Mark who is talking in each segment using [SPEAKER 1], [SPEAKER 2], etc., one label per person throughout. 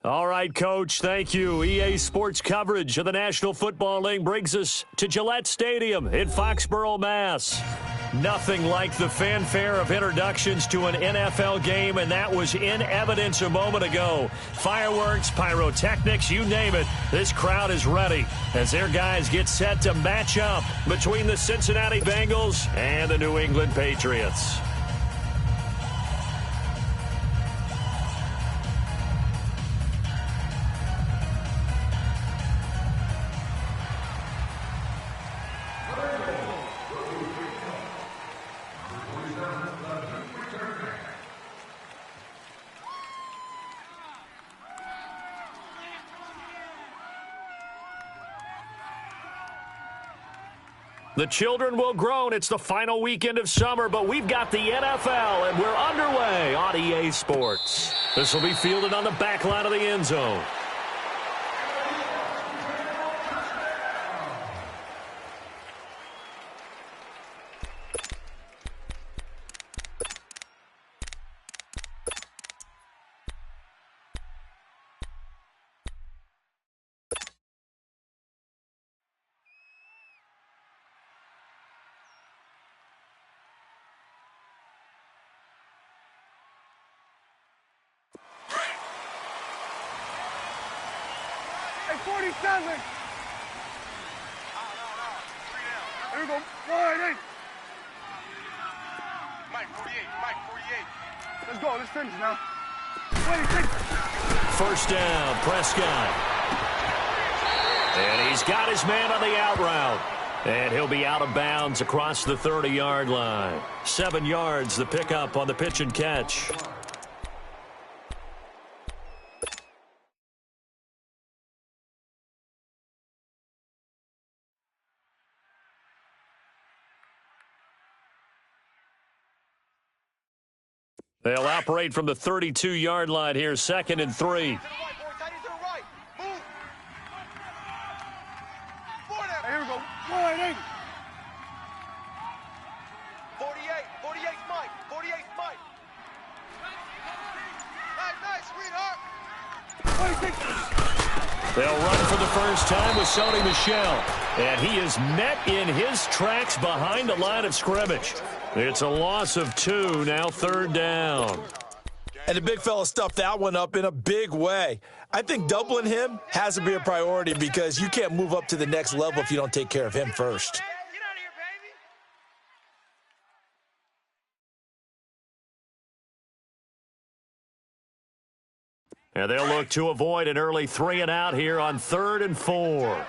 [SPEAKER 1] All right, Coach, thank you. EA Sports coverage of the National Football League brings us to Gillette Stadium in Foxborough, Mass. Nothing like the fanfare of introductions to an NFL game, and that was in evidence a moment ago. Fireworks, pyrotechnics, you name it. This crowd is ready as their guys get set to match up between the Cincinnati Bengals and the New England Patriots. The children will groan. It's the final weekend of summer, but we've got the NFL, and we're underway on EA Sports. This will be fielded on the back line of the end zone.
[SPEAKER 2] Hey, 47. Here we go. Wide eight. Mike, 48. Mike, 48. Let's go. Let's finish now. 26.
[SPEAKER 1] First down, Prescott. And he's got his man on the out route. And he'll be out of bounds across the 30-yard line. 7 yards, the pickup on the pitch and catch. They'll operate from the 32-yard line here, 2nd and 3.
[SPEAKER 2] Hey, here we go. Wide eight. 48. 48 Mike. 48 Mike. Nice, sweetheart. 26.
[SPEAKER 1] They'll run for the first time with Sony Michel. And he is met in his tracks behind the line of scrimmage. It's a loss of 2, now 3rd down.
[SPEAKER 3] And the big fella stuffed that one up in a big way. I think doubling him has to be a priority because you can't move up to the next level if you don't take care of him first.
[SPEAKER 1] And they'll look to avoid an early 3 and out here on 3rd and 4.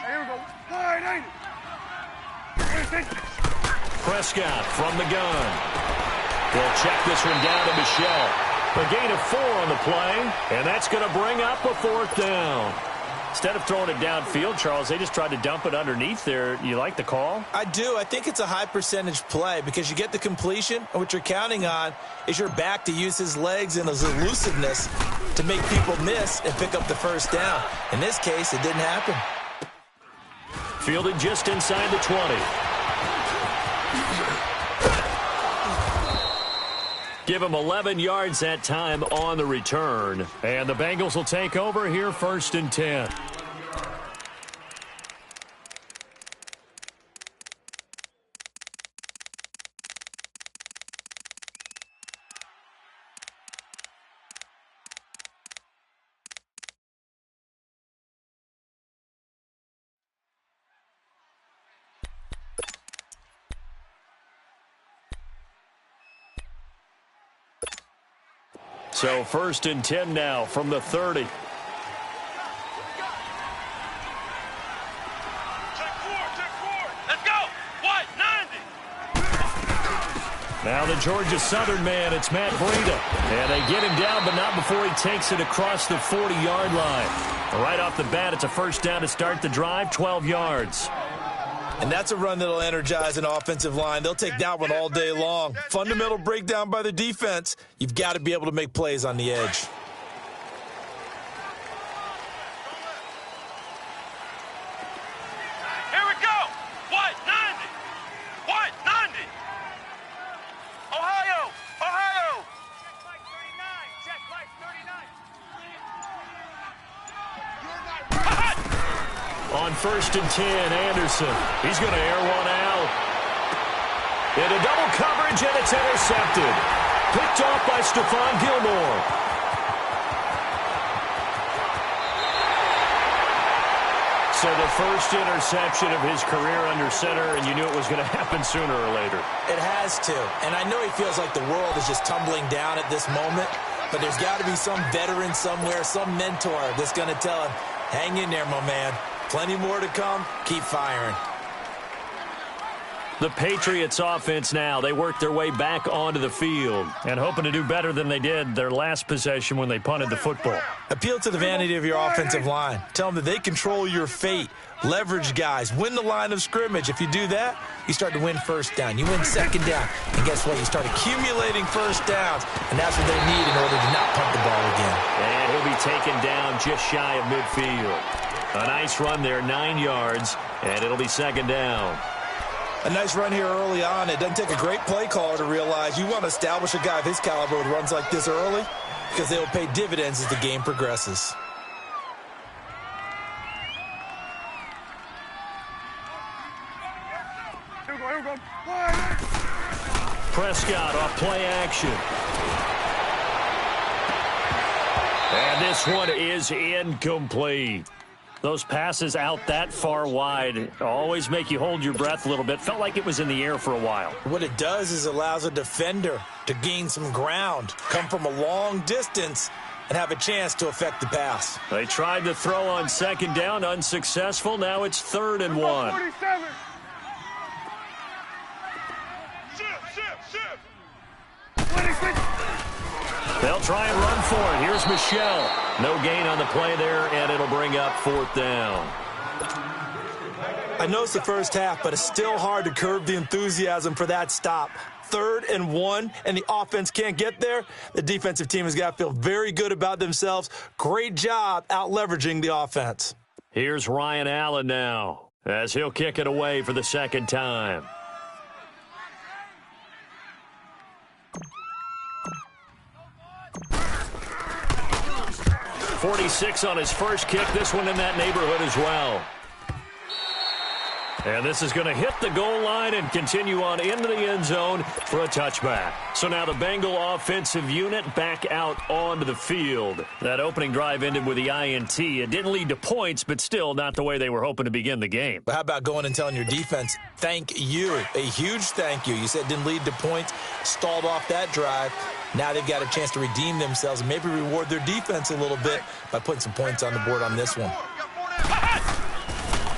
[SPEAKER 2] Here we go. Wide eight. 26.
[SPEAKER 1] Prescott from the gun. They'll check this one down to Michel. A gain of 4 on the play, and that's going to bring up a 4th down. Instead of throwing it downfield, Charles, they just tried to dump it underneath there. You like the call?
[SPEAKER 3] I do. I think it's a high percentage play because you get the completion, and what you're counting on is your back to use his legs and his elusiveness to make people miss and pick up the first down. In this case, it didn't happen.
[SPEAKER 1] Fielded just inside the 20. Give him 11 yards that time on the return. And the Bengals will take over here 1st and 10. So 1st and 10 now from the 30.
[SPEAKER 2] Check four. Let's go. What? 90.
[SPEAKER 1] Now the Georgia Southern man, it's Matt Breida. And they get him down, but not before he takes it across the 40-yard line. Right off the bat, it's a first down to start the drive, 12 yards.
[SPEAKER 3] And that's a run that'll energize an offensive line. They'll take that one all day long. Fundamental breakdown by the defense. You've got to be able to make plays on the edge.
[SPEAKER 2] Here we go. What? 90. What? 90. Ohio. Check Mike 39. Check
[SPEAKER 1] On 1st and 10, Anderson. He's going to air one out. Into double coverage, and it's intercepted. Picked off by Stephon Gilmore. So the first interception of his career under center, and you knew it was going to happen sooner or later.
[SPEAKER 3] It has to. And I know he feels like the world is just tumbling down at this moment, but there's got to be some veteran somewhere, some mentor that's going to tell him, hang in there, my man. Plenty more to come. Keep firing.
[SPEAKER 1] The Patriots offense now, they work their way back onto the field and hoping to do better than they did their last possession when they punted the football.
[SPEAKER 3] Appeal to the vanity of your offensive line. Tell them that they control your fate. Leverage guys. Win the line of scrimmage. If you do that, you start to win first down. You win second down. And guess what? You start accumulating first downs. And that's what they need in order to not punt the ball again.
[SPEAKER 1] And he'll be taken down just shy of midfield. A nice run there, 9 yards, and it'll be second down.
[SPEAKER 3] A nice run here early on. It doesn't take a great play caller to realize you want to establish a guy of his caliber with runs like this early because they will pay dividends as the game progresses.
[SPEAKER 2] Here we go.
[SPEAKER 1] Prescott off play action. And this one is incomplete. Those passes out that far wide always make you hold your breath a little bit. Felt like it was in the air for a while.
[SPEAKER 3] What it does is allows a defender to gain some ground, come from a long distance, and have a chance to affect the pass.
[SPEAKER 1] They tried to throw on second down, unsuccessful. Now it's 3rd and 1.
[SPEAKER 2] 47. Shift. 26.
[SPEAKER 1] They'll try and run for it. Here's Michelle. No gain on the play there, and it'll bring up 4th down.
[SPEAKER 3] I know it's the first half, but it's still hard to curb the enthusiasm for that stop. 3rd and 1, and the offense can't get there. The defensive team has got to feel very good about themselves. Great job out-leveraging the offense.
[SPEAKER 1] Here's Ryan Allen now, as he'll kick it away for the second time. 46 on his first kick. This one in that neighborhood as well. And this is going to hit the goal line and continue on into the end zone for a touchback. So now the Bengal offensive unit back out onto the field. That opening drive ended with the INT. It didn't lead to points, but still not the way they were hoping to begin the game.
[SPEAKER 3] But how about going and telling your defense, thank you, a huge thank you. You said it didn't lead to points, stalled off that drive. Now they've got a chance to redeem themselves and maybe reward their defense a little bit by putting some points on the board on this one.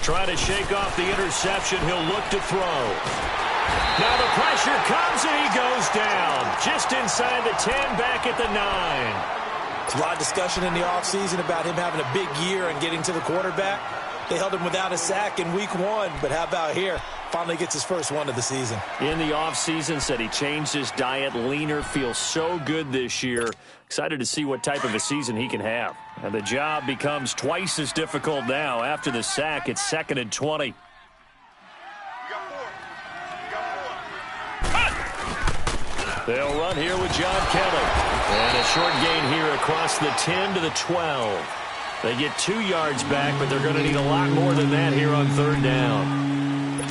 [SPEAKER 1] Try to shake off the interception. He'll look to throw. Now the pressure comes and he goes down. Just inside the 10, back at the 9.
[SPEAKER 3] There's a lot of discussion in the offseason about him having a big year and getting to the quarterback. They held him without a sack in week 1, but how about here? Finally gets his first one of the season.
[SPEAKER 1] In the offseason, said he changed his diet, leaner, feels so good this year. Excited to see what type of a season he can have. And the job becomes twice as difficult now. After the sack, it's 2nd and 20. They'll run here with John Kelly. And a short gain here across the 10 to the 12. They get 2 yards back, but they're going to need a lot more than that here on 3rd down.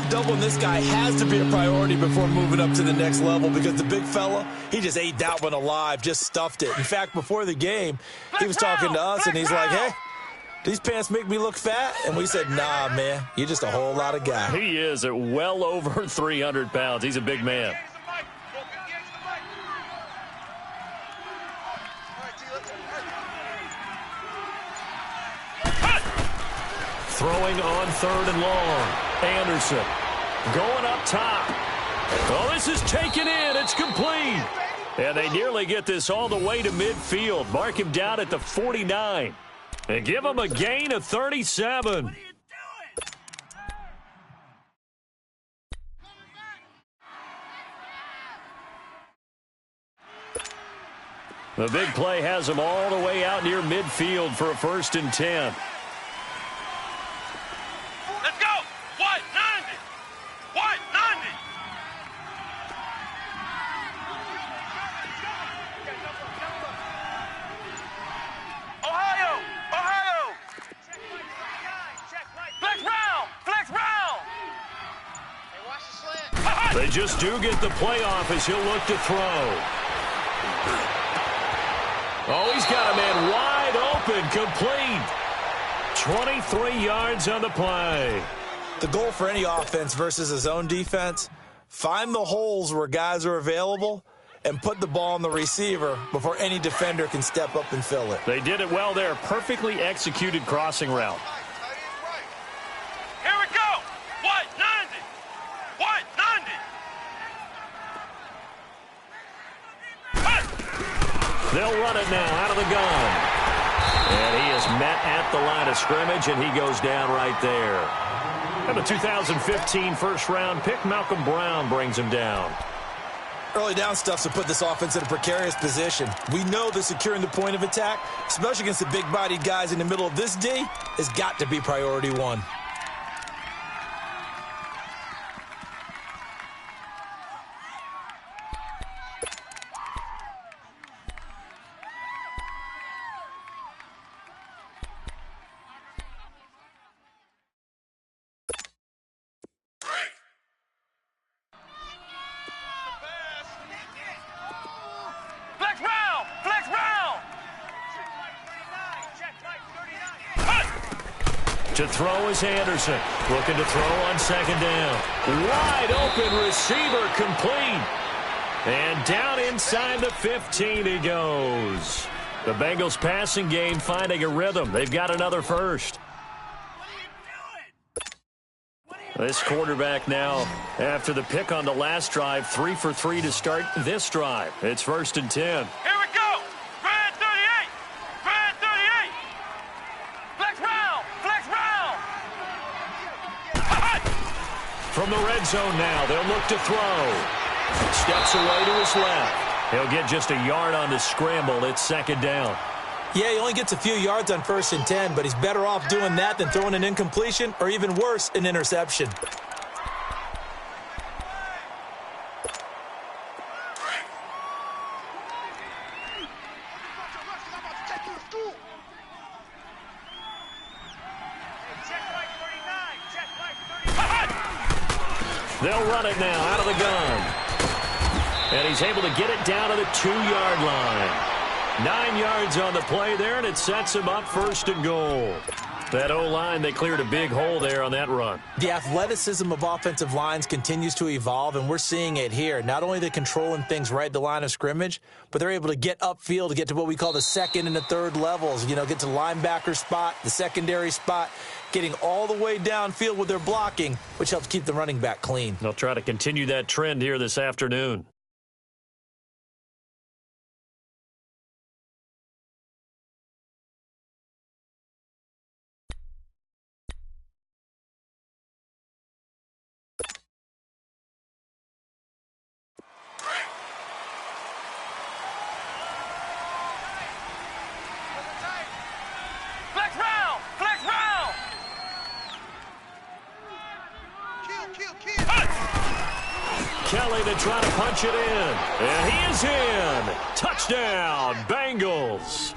[SPEAKER 3] Doubling this guy has to be a priority before moving up to the next level because the big fella, he just ate that one alive, just stuffed it. In fact, before the game, he was talking to us, and he's like, hey, these pants make me look fat? And we said, nah, man, you're just a whole lot of guy.
[SPEAKER 1] He is at well over 300 pounds. He's a big man. Throwing on 3rd and long. Anderson going up top. Oh, this is taken in. It's complete. And they nearly get this all the way to midfield. Mark him down at the 49. And give him a gain of 37. The big play has him all the way out near midfield for a 1st and 10. They just do get the playoff as he'll look to throw. Oh, he's got a man wide open, complete. 23 yards on the play.
[SPEAKER 3] The goal for any offense versus his own defense, find the holes where guys are available and put the ball on the receiver before any defender can step up and fill it.
[SPEAKER 1] They did it well there. Perfectly executed crossing route.
[SPEAKER 2] Here we go. White 90. White 90.
[SPEAKER 1] They'll run it now out of the gun. And he is met at the line of scrimmage, and he goes down right there. And the 2015 first-round pick, Malcolm Brown, brings him down.
[SPEAKER 3] Early down stuff to put this offense in a precarious position. We know that securing the point of attack, especially against the big-bodied guys in the middle of this D, has got to be priority one.
[SPEAKER 1] To throw is Anderson. Looking to throw on second down. Wide open receiver complete. And down inside the 15 he goes. The Bengals passing game finding a rhythm. They've got another first. This quarterback now, after the pick on the last drive, 3 for 3 to start this drive. It's 1st and 10.
[SPEAKER 2] Here we go. Red 38. Red 38. Flex round. Flex round.
[SPEAKER 1] From the red zone now, they'll look to throw. Steps away to his left. He'll get just a yard on the scramble. It's 2nd down.
[SPEAKER 3] Yeah, he only gets a few yards on 1st and 10, but he's better off doing that than throwing an incompletion or even worse, an interception.
[SPEAKER 1] They'll run it now out of the gun. And he's able to get it down to the 2-yard line. 9 yards on the play there, and it sets him up 1st and goal. That O-line, they cleared a big hole there on that run.
[SPEAKER 3] The athleticism of offensive lines continues to evolve, and we're seeing it here. Not only are they controlling things right at the line of scrimmage, but they're able to get upfield to get to what we call the 2nd and the 3rd levels. You know, get to the linebacker spot, the secondary spot, getting all the way downfield with their blocking, which helps keep the running back clean.
[SPEAKER 1] They'll try to continue that trend here this afternoon. Kelly to try to punch it in. And he is in. Touchdown, Bengals.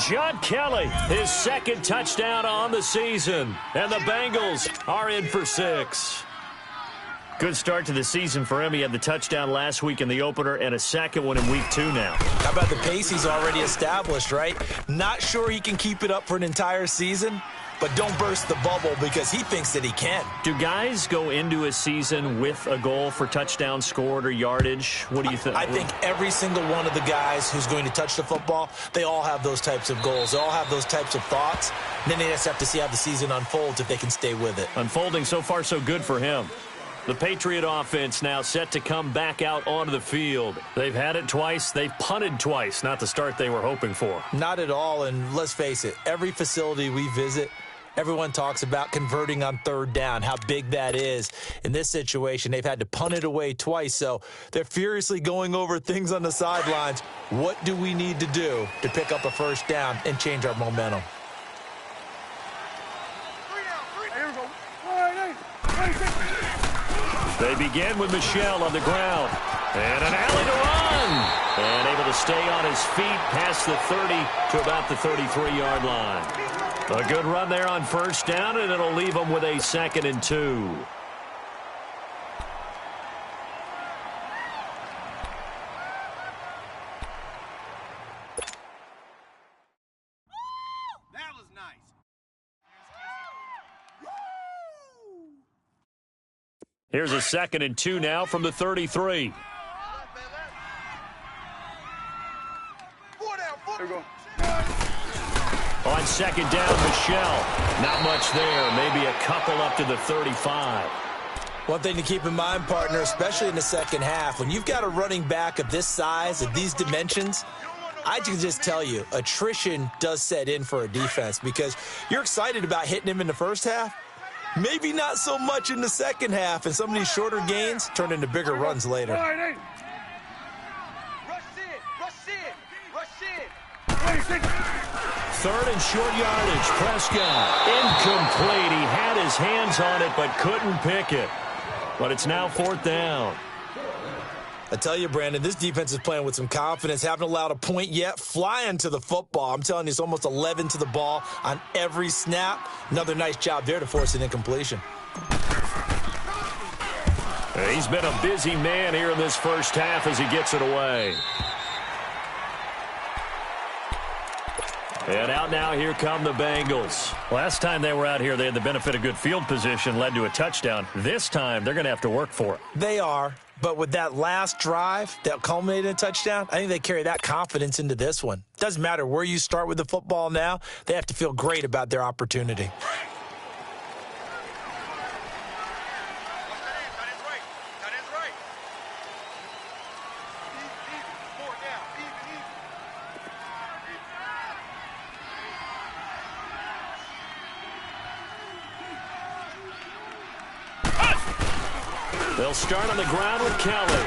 [SPEAKER 1] John Kelly, his 2nd touchdown on the season. And the Bengals are in for 6. Good start to the season for him. He had the touchdown last week in the opener and a 2nd one in week 2 now.
[SPEAKER 3] How about the pace he's already established, right? Not sure he can keep it up for an entire season, but don't burst the bubble because he thinks that he can.
[SPEAKER 1] Do guys go into a season with a goal for touchdown scored or yardage? What do you think?
[SPEAKER 3] I think every single one of the guys who's going to touch the football, they all have those types of goals. They all have those types of thoughts. And then they just have to see how the season unfolds if they can stay with it.
[SPEAKER 1] Unfolding so far so good for him. The Patriot offense now set to come back out onto the field. They've had it twice. They've punted twice. Not the start they were hoping for.
[SPEAKER 3] Not at all. And let's face it, every facility we visit, everyone talks about converting on 3rd down, how big that is. In this situation, they've had to punt it away twice, so they're furiously going over things on the sidelines. What do we need to do to pick up a 1st down and change our momentum?
[SPEAKER 1] They begin with Michelle on the ground. And an alley to run. And able to stay on his feet past the 30 to about the 33-yard line. A good run there on 1st down, and it'll leave them with a 2nd and 2. Here's a 2nd and 2 now from the 33.
[SPEAKER 2] Here we go.
[SPEAKER 1] On 2nd down, Michelle. Not much there. Maybe a couple up to the 35.
[SPEAKER 3] One thing to keep in mind, partner, especially in the second half, when you've got a running back of this size, of these dimensions, I can just tell you, attrition does set in for a defense because you're excited about hitting him in the first half. Maybe not so much in the second half, and some of these shorter gains turn into bigger runs later.
[SPEAKER 2] Rush in.
[SPEAKER 1] 3rd and short yardage. Prescott. Incomplete. He had his hands on it but couldn't pick it. But it's now 4th down.
[SPEAKER 3] I tell you, Brandon, this defense is playing with some confidence. Haven't allowed a point yet. Flying to the football. I'm telling you, it's almost 11 to the ball on every snap. Another nice job there to force an incompletion.
[SPEAKER 1] He's been a busy man here in this first half as he gets it away. And out now, here come the Bengals. Last time they were out here, they had the benefit of good field position, led to a touchdown. This time, they're going to have to work for it.
[SPEAKER 3] They are, but with that last drive that culminated in a touchdown, I think they carry that confidence into this one. Doesn't matter where you start with the football now, they have to feel great about their opportunity.
[SPEAKER 1] They'll start on the ground with Kelly.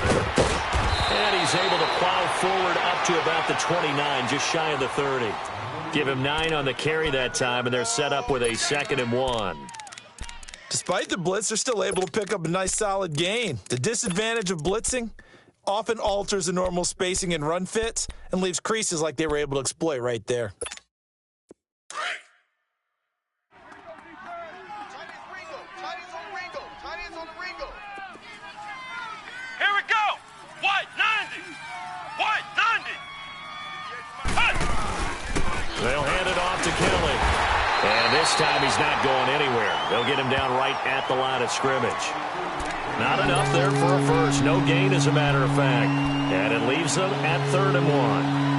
[SPEAKER 1] And he's able to plow forward up to about the 29, just shy of the 30. Give him 9 on the carry that time, and they're set up with a 2nd and 1.
[SPEAKER 3] Despite the blitz, they're still able to pick up a nice solid gain. The disadvantage of blitzing often alters the normal spacing and run fits and leaves creases like they were able to exploit right there.
[SPEAKER 1] They'll hand it off to Kelly. And this time he's not going anywhere. They'll get him down right at the line of scrimmage. Not enough there for a first. No gain, as a matter of fact. And it leaves them at 3rd and 1.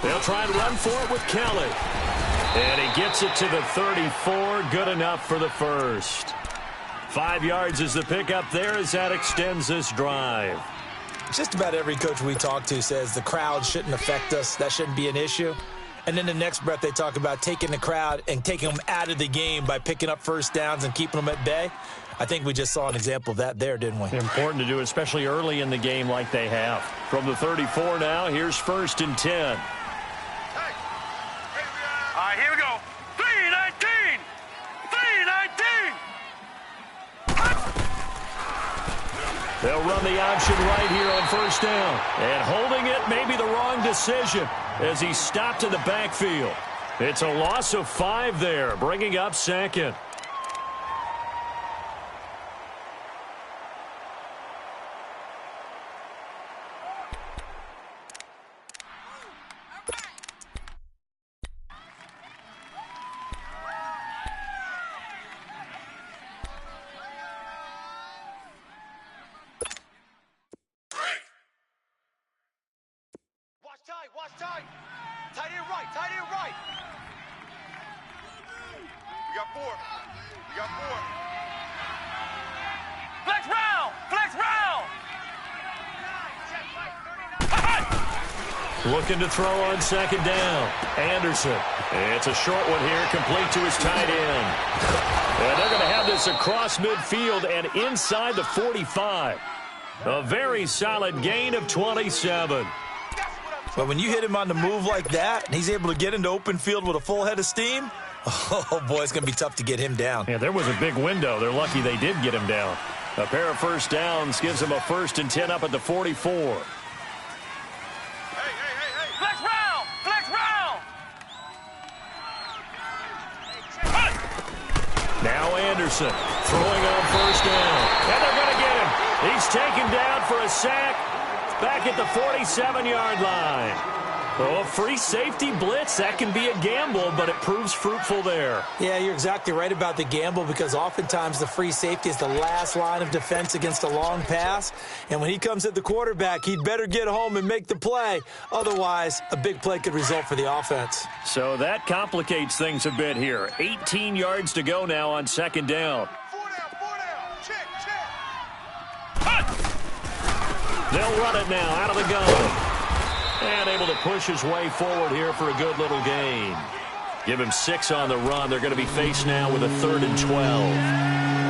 [SPEAKER 1] They'll try and run for it with Kelly. And he gets it to the 34. Good enough for the first. 5 yards is the pickup there as that extends this drive.
[SPEAKER 3] Just about every coach we talk to says the crowd shouldn't affect us. That shouldn't be an issue. And then the next breath they talk about taking the crowd and taking them out of the game by picking up first downs and keeping them at bay. I think we just saw an example of that there, didn't we?
[SPEAKER 1] Important to do, especially early in the game like they have. From the 34 now, here's 1st and 10.
[SPEAKER 2] All right, here we go. 3-19! 3-19!
[SPEAKER 1] They'll run the option right here on 1st down. And holding it may be the wrong decision as he stopped in the backfield. It's a loss of 5 there, bringing up 2nd.
[SPEAKER 2] Watch tight. Tight end right. We got 4. Flex round.
[SPEAKER 1] Looking to throw on 2nd down. Anderson. It's a short one here, complete to his tight end. And they're going to have this across midfield and inside the 45. A very solid gain of 27.
[SPEAKER 3] But when you hit him on the move like that, and he's able to get into open field with a full head of steam, oh, boy, it's going to be tough to get him down.
[SPEAKER 1] Yeah, there was a big window. They're lucky they did get him down. A pair of first downs gives them a 1st and 10 up at the 44.
[SPEAKER 2] Hey. Flex round! Flex round!
[SPEAKER 1] Now Anderson throwing on first down. And they're going to get him. He's taken down for a sack back at the 47-yard line. Oh, free safety blitz, that can be a gamble, but it proves fruitful there.
[SPEAKER 3] Yeah, you're exactly right about the gamble because oftentimes the free safety is the last line of defense against a long pass. And when he comes at the quarterback, he'd better get home and make the play. Otherwise, a big play could result for the offense.
[SPEAKER 1] So that complicates things a bit here. 18 yards to go now on 2nd down.
[SPEAKER 2] 4 down. Check.
[SPEAKER 1] They'll run it now out of the gun. And able to push his way forward here for a good little gain. Give him 6 on the run. They're going to be faced now with a 3rd and 12.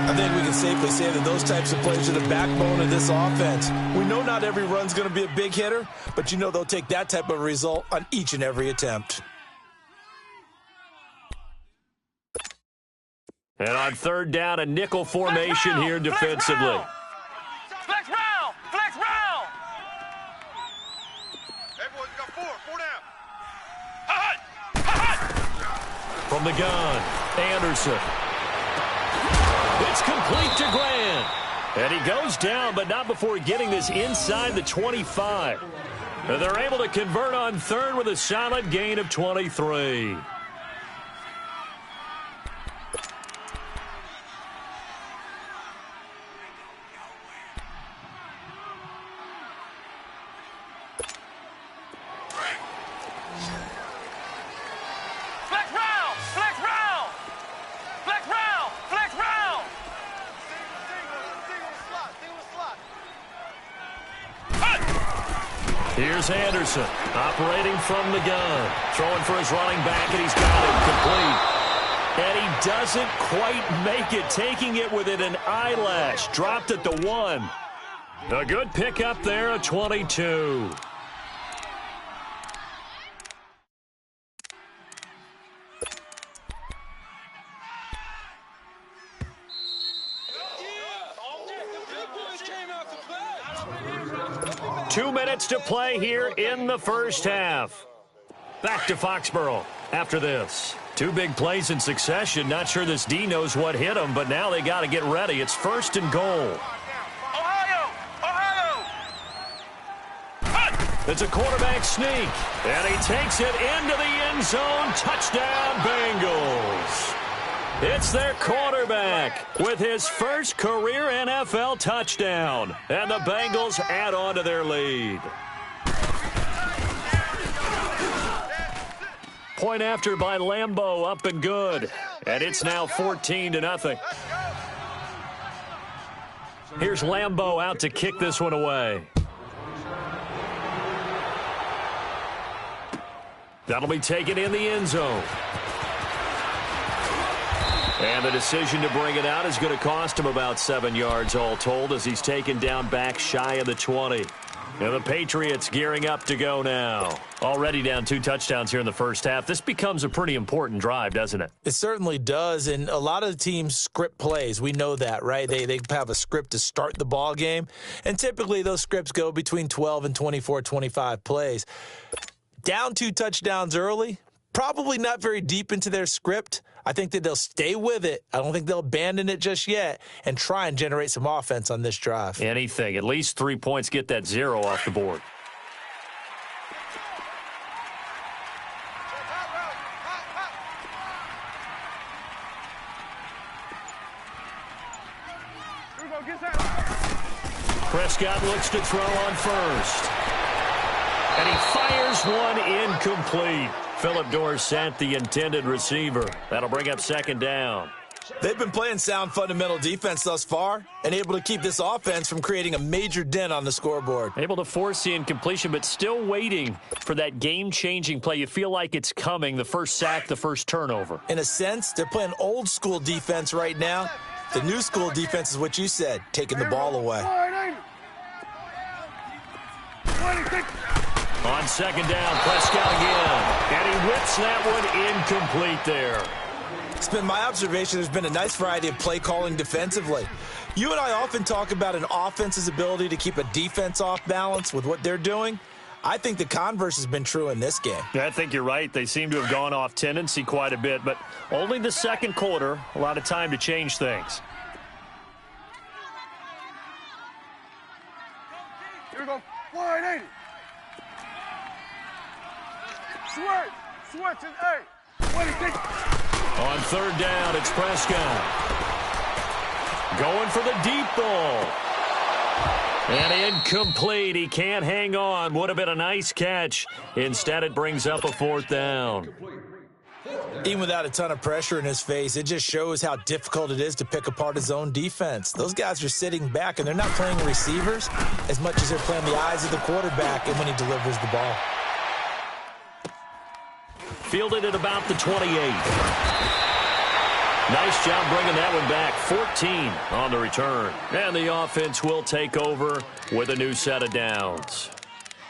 [SPEAKER 3] I think we can safely say that those types of plays are the backbone of this offense. We know not every run's going to be a big hitter, but you know they'll take that type of result on each and every attempt.
[SPEAKER 1] And on 3rd down, a nickel formation here defensively.
[SPEAKER 2] Flex round! Flex round! Hey, boys, we got 4 down.
[SPEAKER 1] From the gun, Anderson. It's complete to Grant. And he goes down, but not before getting this inside the 25. And they're able to convert on 3rd with a solid gain of 23. Here's Anderson, operating from the gun. Throwing for his running back, and he's got it complete. And he doesn't quite make it, taking it within an eyelash. Dropped at the 1. A good pickup there, a 22. Two minutes to play here in the first half. Back to Foxborough after this. 2 big plays in succession. Not sure this D knows what hit him, but now they got to get ready. It's 1st and goal.
[SPEAKER 2] Ohio!
[SPEAKER 1] It's a quarterback sneak, and he takes it into the end zone. Touchdown, Bengals. It's their quarterback with his first career NFL touchdown. And the Bengals add on to their lead. Point after by Lambeau, up and good. And it's now 14-0. Here's Lambeau out to kick this one away. That'll be taken in the end zone. And the decision to bring it out is going to cost him about 7 yards all told as he's taken down back shy of the 20. And the Patriots gearing up to go now. Already down 2 touchdowns here in the first half. This becomes a pretty important drive, doesn't it?
[SPEAKER 3] It certainly does, and a lot of the teams script plays. We know that, right? They have a script to start the ball game, and typically those scripts go between 12 and 24, 25 plays. Down 2 touchdowns early, probably not very deep into their script. I think that they'll stay with it. I don't think they'll abandon it just yet and try and generate some offense on this drive.
[SPEAKER 1] Anything. At least 3 points, get that 0 off the board. Prescott looks to throw on first. And he fires one incomplete. Philip Dorsett, the intended receiver. That'll bring up 2nd down.
[SPEAKER 3] They've been playing sound fundamental defense thus far and able to keep this offense from creating a major dent on the scoreboard.
[SPEAKER 1] Able to force the incompletion, but still waiting for that game-changing play. You feel like it's coming, the first sack, the first turnover.
[SPEAKER 3] In a sense, they're playing old-school defense right now. The new school defense is what you said, taking the ball away.
[SPEAKER 1] On 2nd down, Prescott again. And he whips that one incomplete there.
[SPEAKER 3] It's been my observation there's been a nice variety of play calling defensively. You and I often talk about an offense's ability to keep a defense off balance with what they're doing. I think the converse has been true in this game.
[SPEAKER 1] Yeah, I think you're right. They seem to have gone off tendency quite a bit, but only the second quarter, a lot of time to change things.
[SPEAKER 2] Here we go. 180. Switch and A. 26.
[SPEAKER 1] On third down, it's Prescott. Going for the deep ball. And incomplete. He can't hang on. Would have been a nice catch. Instead, it brings up a fourth down.
[SPEAKER 3] Even without a ton of pressure in his face, it just shows how difficult it is to pick apart his own defense. Those guys are sitting back, and they're not playing receivers as much as they're playing the eyes of the quarterback and when he delivers the ball.
[SPEAKER 1] Fielded at about the 28. Nice job bringing that one back. 14 on the return. And the offense will take over with a new set of downs.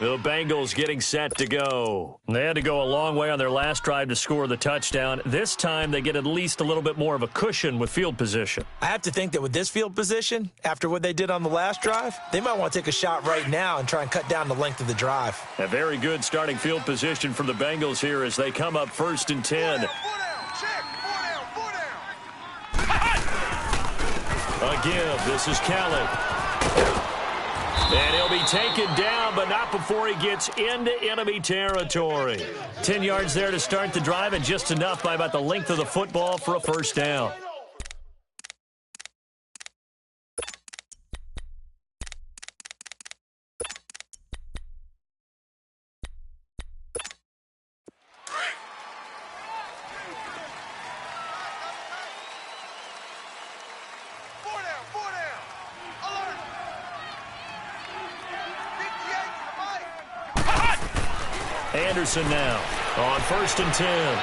[SPEAKER 1] The Bengals getting set to go. They had to go a long way on their last drive to score the touchdown. This time they get at least a little bit more of a cushion with field position.
[SPEAKER 3] I have to think that with this field position, after what they did on the last drive, they might want to take a shot right now and try and cut down the length of the drive.
[SPEAKER 1] A very good starting field position for the Bengals here as they come up 1st and 10. A give. This is Kelly. And he'll be taken down, but not before he gets into enemy territory. 10 yards there to start the drive, and just enough by about the length of the football for a first down. Anderson now on 1st and 10.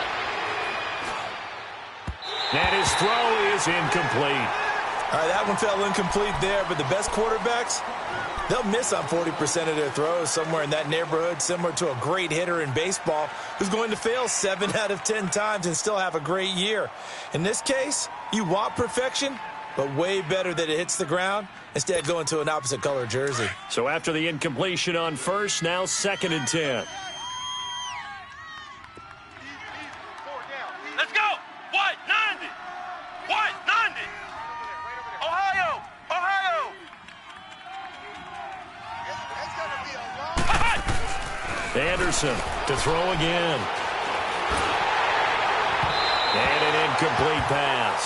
[SPEAKER 1] And his throw is incomplete.
[SPEAKER 3] All right, that one fell incomplete there, but the best quarterbacks, they'll miss on 40% of their throws, somewhere in that neighborhood, similar to a great hitter in baseball who's going to fail 7 out of 10 times and still have a great year. In this case, you want perfection, but way better that it hits the ground instead of going to an opposite color jersey.
[SPEAKER 1] So after the incompletion on first, now 2nd and 10.
[SPEAKER 2] Let's go. White 90. White 90. Ohio. Ohio. It's going to be a long.
[SPEAKER 1] Anderson to throw again. And an incomplete pass.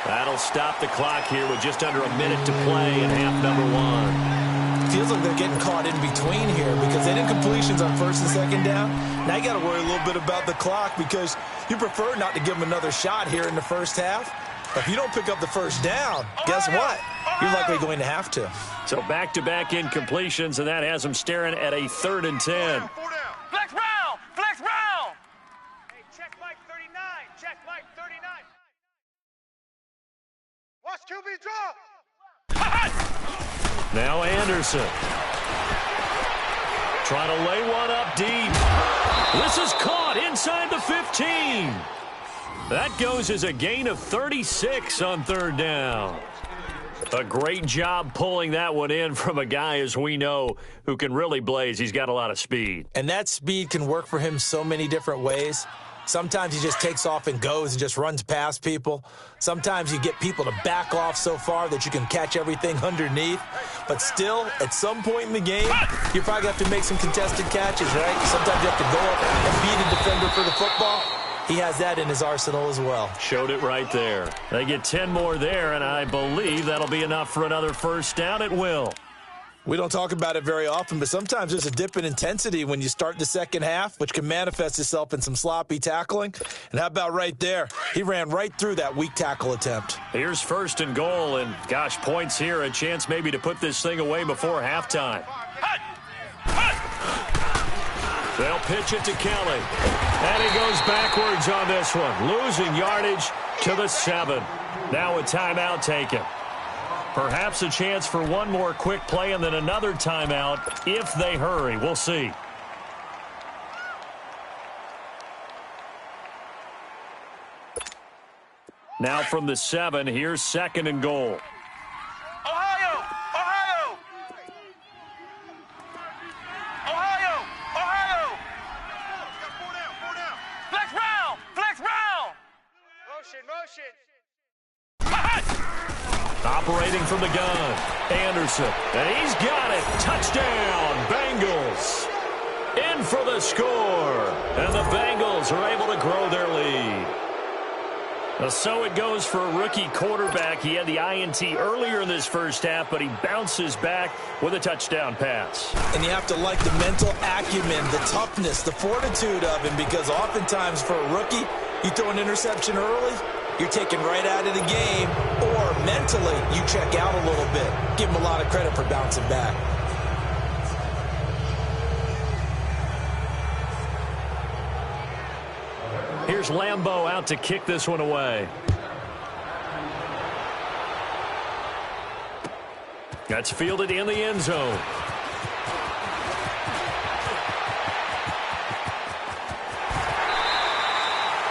[SPEAKER 1] That'll stop the clock here with just under a minute to play in half number 1.
[SPEAKER 3] Feels like they're getting caught in between here because they did incompletions on 1st and 2nd down. Now you got to worry a little bit about the clock because you prefer not to give them another shot here in the first half. But if you don't pick up the first down, guess what? You're likely going to have to.
[SPEAKER 1] So back-to-back incompletions, and that has them staring at a 3rd and 10.
[SPEAKER 2] Flex round. Flex round. Hey, check Mike 39. Check Mike 39. Watch QB drop.
[SPEAKER 1] Now Anderson. Trying to lay one up deep. This is caught inside the 15. That goes as a gain of 36 on 3rd down. A great job pulling that one in from a guy, as we know, who can really blaze. He's got a lot of speed.
[SPEAKER 3] And that speed can work for him so many different ways. Sometimes he just takes off and goes and just runs past people. Sometimes you get people to back off so far that you can catch everything underneath. But still, at some point in the game, you probably have to make some contested catches, right? Sometimes you have to go up and beat a defender for the football. He has that in his arsenal as well.
[SPEAKER 1] Showed it right there. They get 10 more there, and I believe that'll be enough for another first down. It will.
[SPEAKER 3] We don't talk about it very often, but sometimes there's a dip in intensity when you start the second half, which can manifest itself in some sloppy tackling. And how about right there? He ran right through that weak tackle attempt.
[SPEAKER 1] Here's 1st and goal, and gosh, points here, a chance maybe to put this thing away before halftime. They'll pitch it to Kelly. And he goes backwards on this one, losing yardage to the 7. Now a timeout taken. Perhaps a chance for one more quick play and then another timeout if they hurry. We'll see. Now from the 7, here's 2nd and goal.
[SPEAKER 2] Ohio! Ohio! Ohio! Ohio! Four down. Flex round! Flex round! Motion!
[SPEAKER 1] Operating from the gun, Anderson, and he's got it. Touchdown, Bengals. In for the score, and the Bengals are able to grow their lead. So it goes for a rookie quarterback. He had the INT earlier in this first half, but he bounces back with a touchdown pass.
[SPEAKER 3] And you have to like the mental acumen, the toughness, the fortitude of him, because oftentimes for a rookie, you throw an interception early, you're taken right out of the game, or mentally you check out a little bit. Give him a lot of credit for bouncing back.
[SPEAKER 1] Here's Lambeau out to kick this one away. That's fielded in the end zone.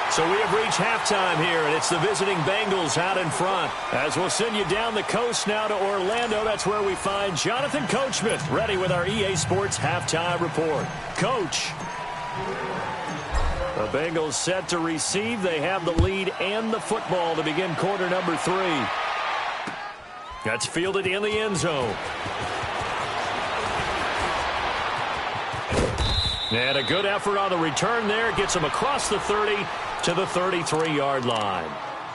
[SPEAKER 1] So we have reached halftime here, and it's the visiting Bengals out in front. As we'll send you down the coast now to Orlando, that's where we find Jonathan Coachman, ready with our EA Sports halftime report. Coach. The Bengals set to receive. They have the lead and the football to begin quarter number 3. That's fielded in the end zone. And a good effort on the return there. Gets them across the 30 to the 33-yard line.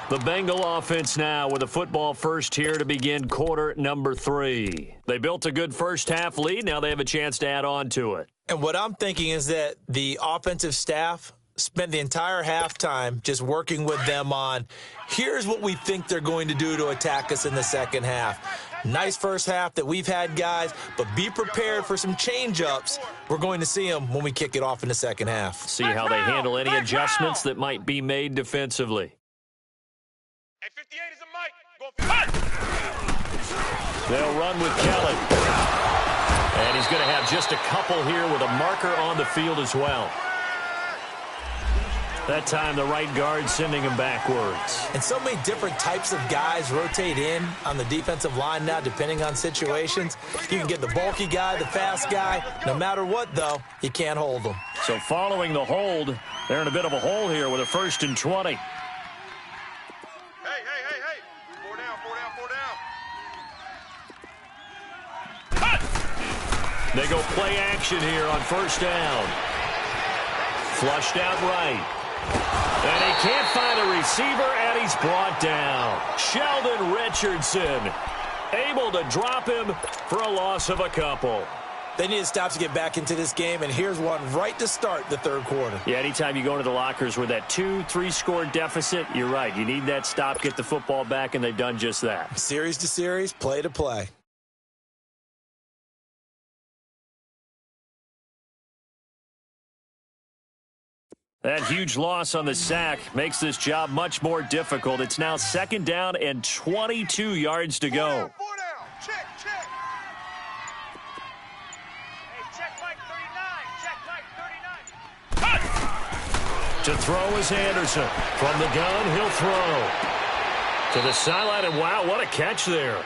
[SPEAKER 1] The Bengal offense now with a football first here to begin quarter number 3. They built a good first half lead. Now they have a chance to add on to it.
[SPEAKER 3] And what I'm thinking is that the offensive staff spent the entire halftime just working with them on, here's what we think they're going to do to attack us in the second half. Nice first half that we've had, guys, but be prepared for some change-ups. We're going to see them when we kick it off in the second half.
[SPEAKER 1] See how they handle any adjustments that might be made defensively.
[SPEAKER 2] Hey, 58 is a mic. Go
[SPEAKER 1] They'll run with Kelly. And he's going to have just a couple here with a marker on the field as well. That time, the right guard sending him backwards.
[SPEAKER 3] And so many different types of guys rotate in on the defensive line now, depending on situations. You can get the bulky guy, the fast guy. No matter what, though, you can't hold them.
[SPEAKER 1] So following the hold, they're in a bit of a hole here with a 1st and 20.
[SPEAKER 2] Hey. Four down.
[SPEAKER 1] They go play action here on 1st down. Flushed out right. And he can't find a receiver, and he's brought down. Sheldon Richardson able to drop him for a loss of a couple.
[SPEAKER 3] They need to stop to get back into this game, and here's one right to start the third quarter.
[SPEAKER 1] Yeah, anytime you go into the lockers with that 2-3 score deficit, you're right. You need that stop, get the football back, and they've done just that.
[SPEAKER 3] Series to series, play to play.
[SPEAKER 1] That huge loss on the sack makes this job much more difficult. It's now 2nd down and 22 yards to go.
[SPEAKER 2] Four down. Check. Hey, check Mike 39.
[SPEAKER 1] To throw is Anderson. From the gun, he'll throw. To the sideline, and wow, what a catch there.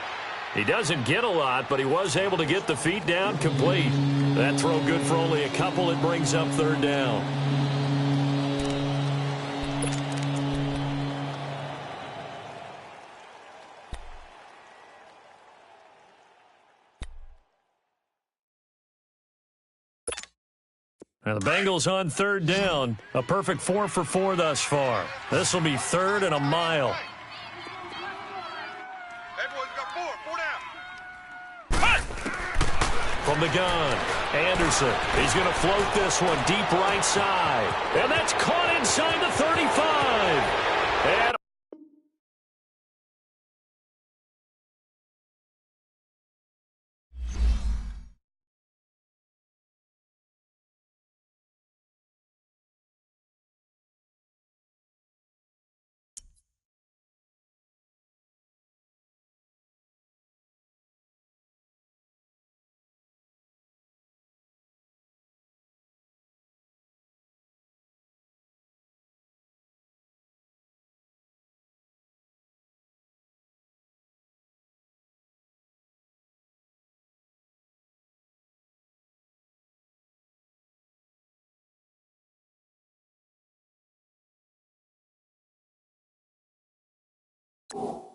[SPEAKER 1] He doesn't get a lot, but he was able to get the feet down complete. That throw good for only a couple. It brings up 3rd down. Now the Bengals on 3rd down. A perfect 4 for 4 thus far. This will be 3rd and a mile.
[SPEAKER 2] Hey, boys, we got four down.
[SPEAKER 1] From the gun, Anderson. He's going to float this one deep right side. And that's caught inside the 35. And
[SPEAKER 3] it.